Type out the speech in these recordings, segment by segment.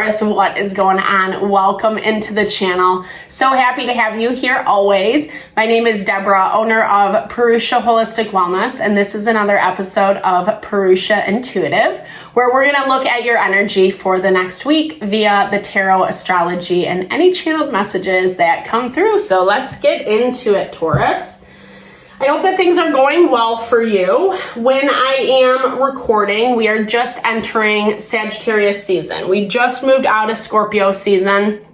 Taurus, what is going on? Welcome into the channel. So happy to have you here always. My name is Deborah, owner of Purusha Holistic Wellness, and this is another episode of Purusha Intuitive, where we're going to look at your energy for the next week via the tarot, astrology, and any channeled messages that come through. So let's get into it, Taurus. I hope that things are going well for you. When I am recording, we are just entering Sagittarius season. We just moved out of Scorpio season,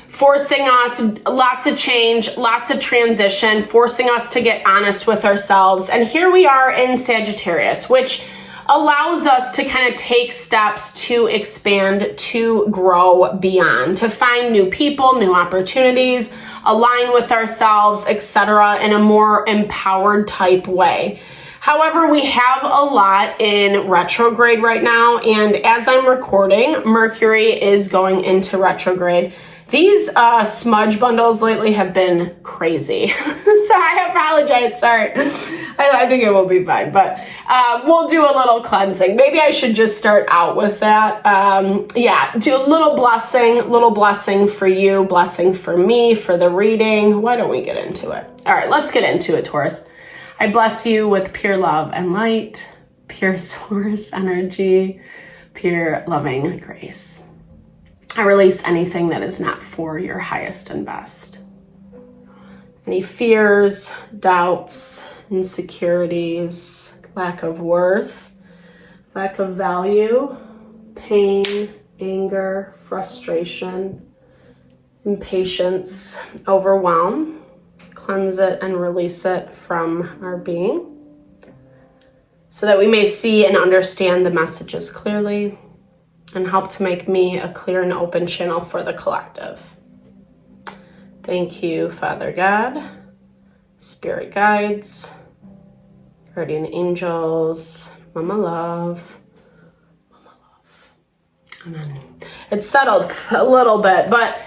forcing us lots of change, lots of transition, forcing us to get honest with ourselves. And here we are in Sagittarius, which allows us to kind of take steps to expand, to grow beyond, to find new people, new opportunities, align with ourselves, etc., in a more empowered type way. However, we have a lot in retrograde right now, and as I'm recording, Mercury is going into retrograde. These smudge bundles lately have been crazy, so I apologize. Sorry, I think it will be fine, but we'll do a little cleansing. Maybe I should just start out with that. Yeah, do a little blessing for you, blessing for me, for the reading. Why don't we get into it? All right, let's get into it, Taurus. I bless you with pure love and light, pure source energy, pure loving grace. I release anything that is not for your highest and best. Any fears, doubts, insecurities, lack of worth, lack of value, pain, anger, frustration, impatience, overwhelm. Cleanse it and release it from our being so that we may see and understand the messages clearly and help to make me a clear and open channel for the collective. Thank you, Father God, Spirit Guides, Guardian Angels, Mama Love. Amen. It's settled a little bit, but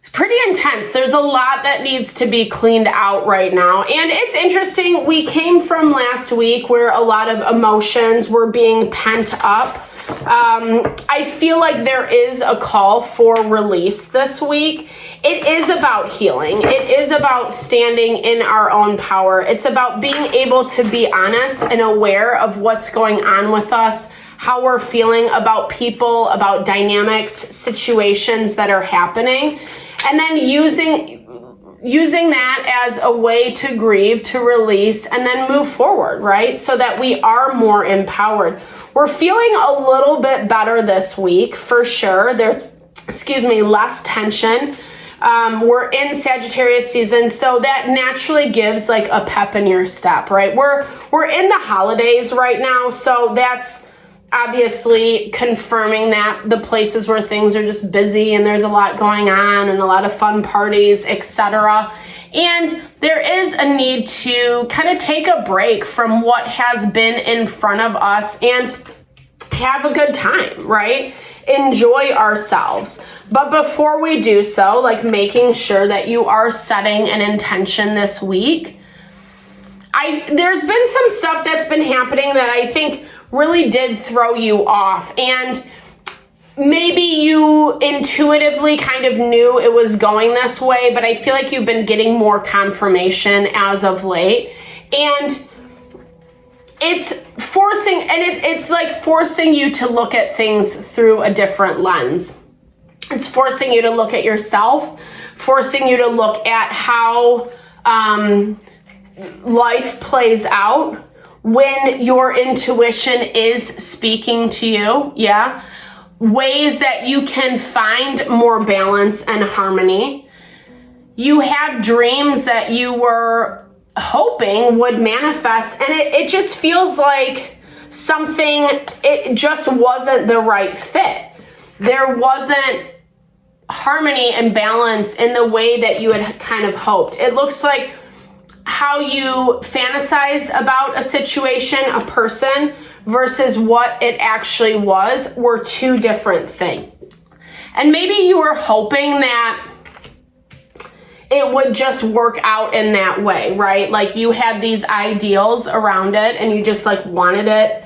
it's pretty intense. There's a lot that needs to be cleaned out right now. And it's interesting, we came from last week where a lot of emotions were being pent up. I feel like there is a call for release this week. It is about healing. It is about standing in our own power. It's about being able to be honest and aware of what's going on with us, how we're feeling about people, about dynamics, situations that are happening, and then using that as a way to grieve, to release, and then move forward, right? So that we are more empowered. We're feeling a little bit better this week, for sure. There's, less tension. We're in Sagittarius season, so that naturally gives like a pep in your step, right? We're in the holidays right now, so that's obviously confirming that the places where things are just busy and there's a lot going on and a lot of fun parties, etc. And there is a need to kind of take a break from what has been in front of us and have a good time, right? Enjoy ourselves. But before we do so, like making sure that you are setting an intention this week. There's been some stuff that's been happening that I think really did throw you off, and maybe you intuitively kind of knew it was going this way, but I feel like you've been getting more confirmation as of late, and it's forcing you to look at things through a different lens. It's forcing you to look at yourself, forcing you to look at how life plays out when your intuition is speaking to you, yeah? Ways that you can find more balance and harmony. You have dreams that you were hoping would manifest, and it just feels like it just wasn't the right fit. There wasn't harmony and balance in the way that you had kind of hoped. It looks like how you fantasized about a situation, a person, versus what it actually was were two different things. And maybe you were hoping that it would just work out in that way, right? Like you had these ideals around it and you just like wanted it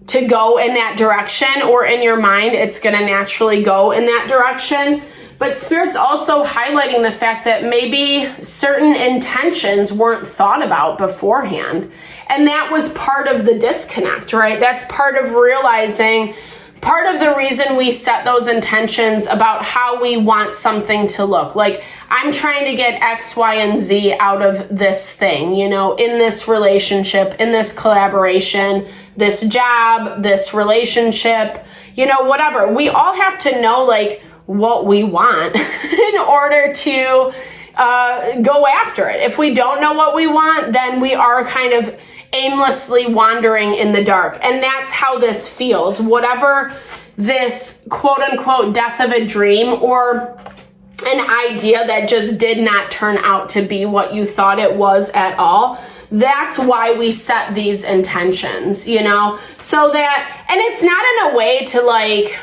to go in that direction, or in your mind, it's going to naturally go in that direction. But Spirit's also highlighting the fact that maybe certain intentions weren't thought about beforehand. And that was part of the disconnect, right? That's part of realizing, part of the reason we set those intentions about how we want something to look. Like, I'm trying to get X, Y, and Z out of this thing, you know, in this relationship, in this collaboration, this job, this relationship, you know, whatever. We all have to know, like, what we want in order to go after it. If we don't know what we want, then we are kind of aimlessly wandering in the dark. And that's how this feels. Whatever this quote unquote death of a dream, or an idea that just did not turn out to be what you thought it was at all, that's why we set these intentions, you know, so that, and it's not in a way to like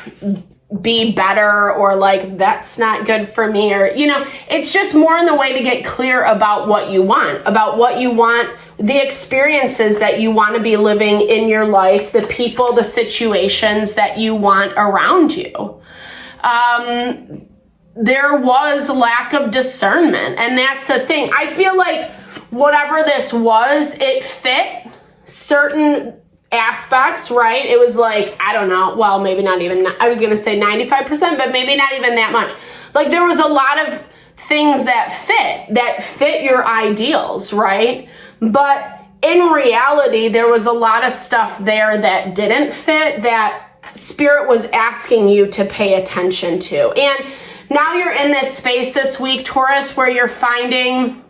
be better or like that's not good for me, or, you know, it's just more in the way to get clear about what you want, the experiences that you want to be living in your life, the people, the situations that you want around you. There was lack of discernment, and that's the thing. I feel like whatever this was, it fit certain aspects, right? It was like, I don't know, well, maybe not even, I was going to say 95%, but maybe not even that much. Like, there was a lot of things that fit your ideals, right? But in reality, there was a lot of stuff there that didn't fit, that Spirit was asking you to pay attention to. And now you're in this space this week, Taurus, where you're finding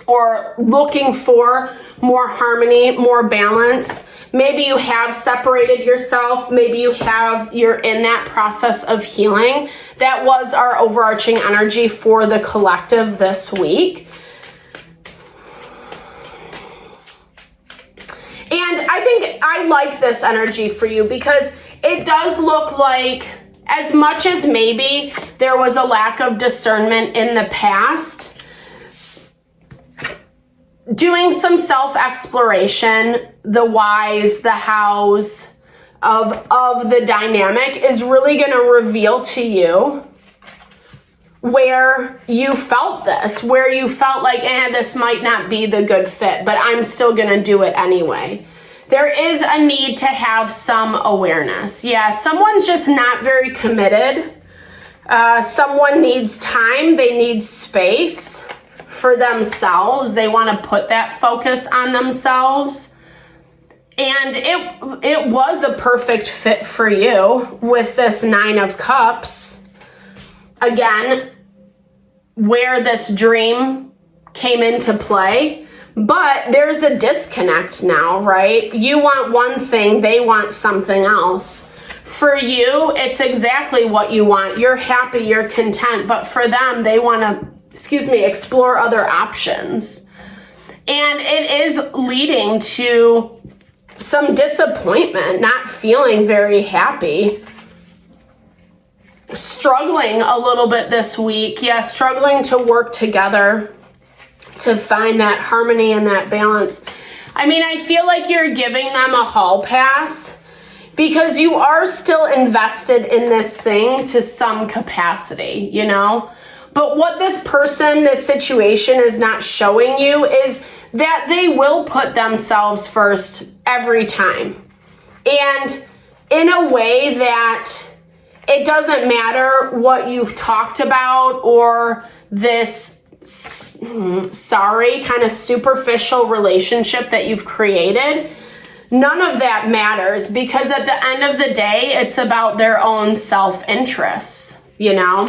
or looking for more harmony, more balance. Maybe you have separated yourself. Maybe you're in that process of healing. That was our overarching energy for the collective this week. And I think I like this energy for you because it does look like, as much as maybe there was a lack of discernment in the past, doing some self-exploration, the whys, the hows of the dynamic is really going to reveal to you where you felt this, where you felt like, this might not be the good fit, but I'm still going to do it anyway. There is a need to have some awareness. Yeah, someone's just not very committed. Someone needs time. They need space for themselves. They want to put that focus on themselves. And it was a perfect fit for you with this 9 of Cups. Again, where this dream came into play. But there's a disconnect now, right? You want one thing, they want something else. For you, it's exactly what you want. You're happy, you're content. But for them, they want to, explore other options. And it is leading to some disappointment, not feeling very happy. Struggling a little bit this week. Yeah, struggling to work together to find that harmony and that balance. I mean, I feel like you're giving them a hall pass because you are still invested in this thing to some capacity, you know? But what this person, this situation is not showing you is that they will put themselves first every time. And in a way that it doesn't matter what you've talked about or this kind of superficial relationship that you've created. None of that matters because at the end of the day, it's about their own self-interests, you know?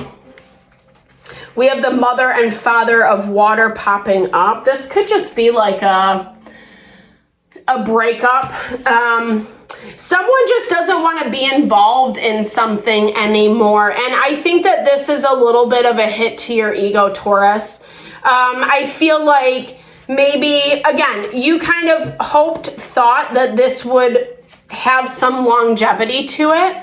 We have the Mother and Father of Water popping up. This could just be like a breakup. Someone just doesn't want to be involved in something anymore. And I think that this is a little bit of a hit to your ego, Taurus. I feel like maybe, again, you kind of thought that this would have some longevity to it,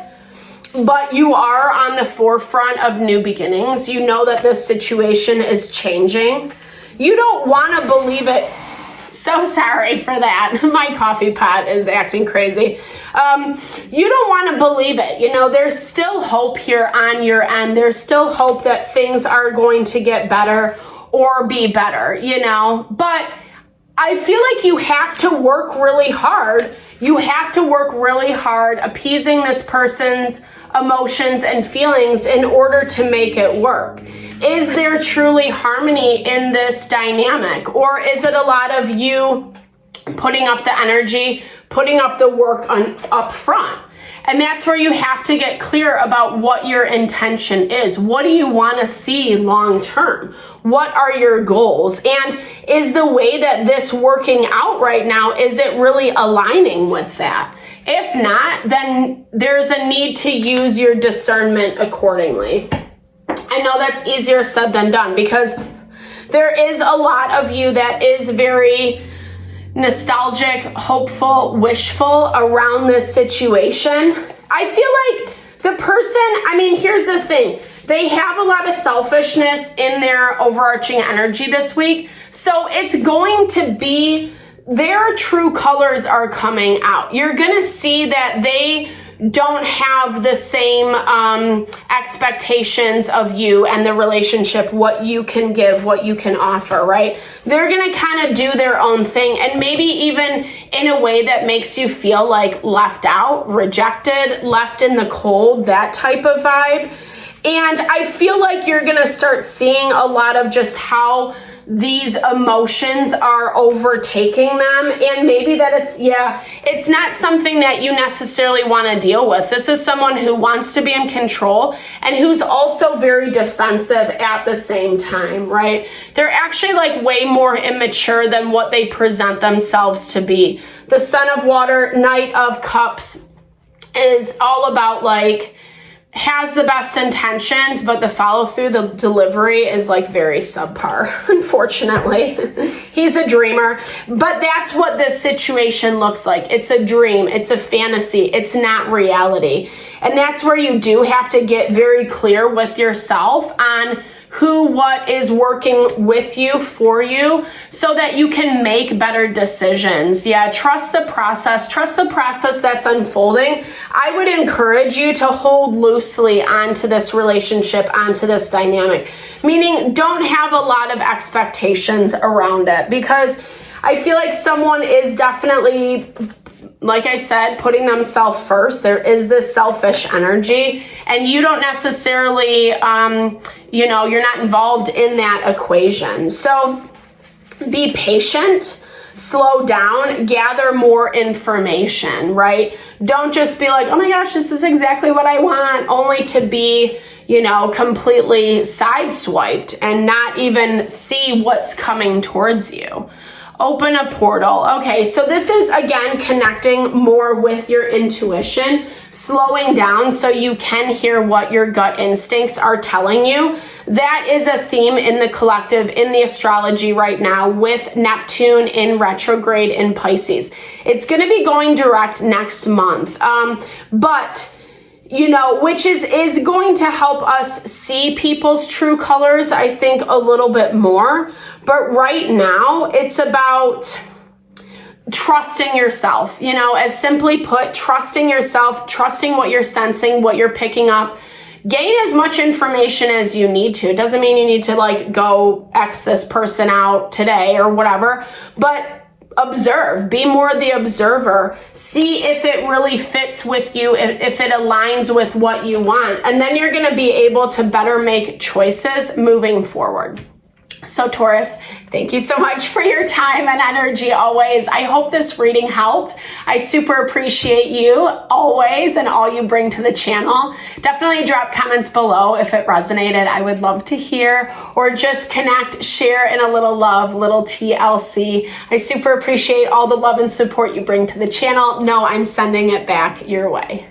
but you are on the forefront of new beginnings. You know that this situation is changing. You don't want to believe it. So sorry for that. My coffee pot is acting crazy. You don't want to believe it. You know, there's still hope here on your end. There's still hope that things are going to get better or be better, you know, but I feel like you have to work really hard. You have to work really hard appeasing this person's emotions and feelings in order to make it work. Is there truly harmony in this dynamic? Or is it a lot of you putting up the energy, putting up the work up front? And that's where you have to get clear about what your intention is. What do you want to see long term? What are your goals? And is the way that this working out right now, is it really aligning with that? If not, then there's a need to use your discernment accordingly. I know that's easier said than done, because there is a lot of you that is very nostalgic, hopeful, wishful around this situation. I feel like the person, I mean, here's the thing. They have a lot of selfishness in their overarching energy this week. So it's going to be, their true colors are coming out. You're going to see that they don't have the same expectations of you and the relationship, what you can give, what you can offer, right? They're going to kind of do their own thing, and maybe even in a way that makes you feel like left out, rejected, left in the cold, that type of vibe. And I feel like you're going to start seeing a lot of just how these emotions are overtaking them, and maybe that it's not something that you necessarily want to deal with. This is someone who wants to be in control and who's also very defensive at the same time, right? They're actually like way more immature than what they present themselves to be. The Son of Water, Knight of Cups is all about like, has the best intentions, but the follow through, the delivery is like very subpar, unfortunately. He's a dreamer, but that's what this situation looks like. It's a dream, it's a fantasy, it's not reality. And that's where you do have to get very clear with yourself on who, what is working with you, for you, so that you can make better decisions. Yeah, trust the process that's unfolding. I would encourage you to hold loosely onto this relationship, onto this dynamic, meaning don't have a lot of expectations around it, because I feel like someone is definitely, like I said, putting themselves first. There is this selfish energy, and you don't necessarily, you're not involved in that equation. So be patient, slow down, gather more information, right? Don't just be like, oh my gosh, this is exactly what I want, only to be, completely sideswiped and not even see what's coming towards you. Open a portal. Okay, so this is, again, connecting more with your intuition, slowing down so you can hear what your gut instincts are telling you. That is a theme in the collective, in the astrology right now, with Neptune in retrograde in Pisces. It's going to be going direct next month, which is going to help us see people's true colors, I think, a little bit more. But right now, it's about trusting yourself, as simply put, trusting yourself, trusting what you're sensing, what you're picking up. Gain as much information as you need to. It doesn't mean you need to go X this person out today or whatever, but observe, be more the observer, see if it really fits with you, if it aligns with what you want, and then you're going to be able to better make choices moving forward. So Taurus, thank you so much for your time and energy always. I hope this reading helped. I super appreciate you always and all you bring to the channel. Definitely drop comments below if it resonated. I would love to hear, or just connect, share in a little love, little TLC. I super appreciate all the love and support you bring to the channel. No, I'm sending it back your way.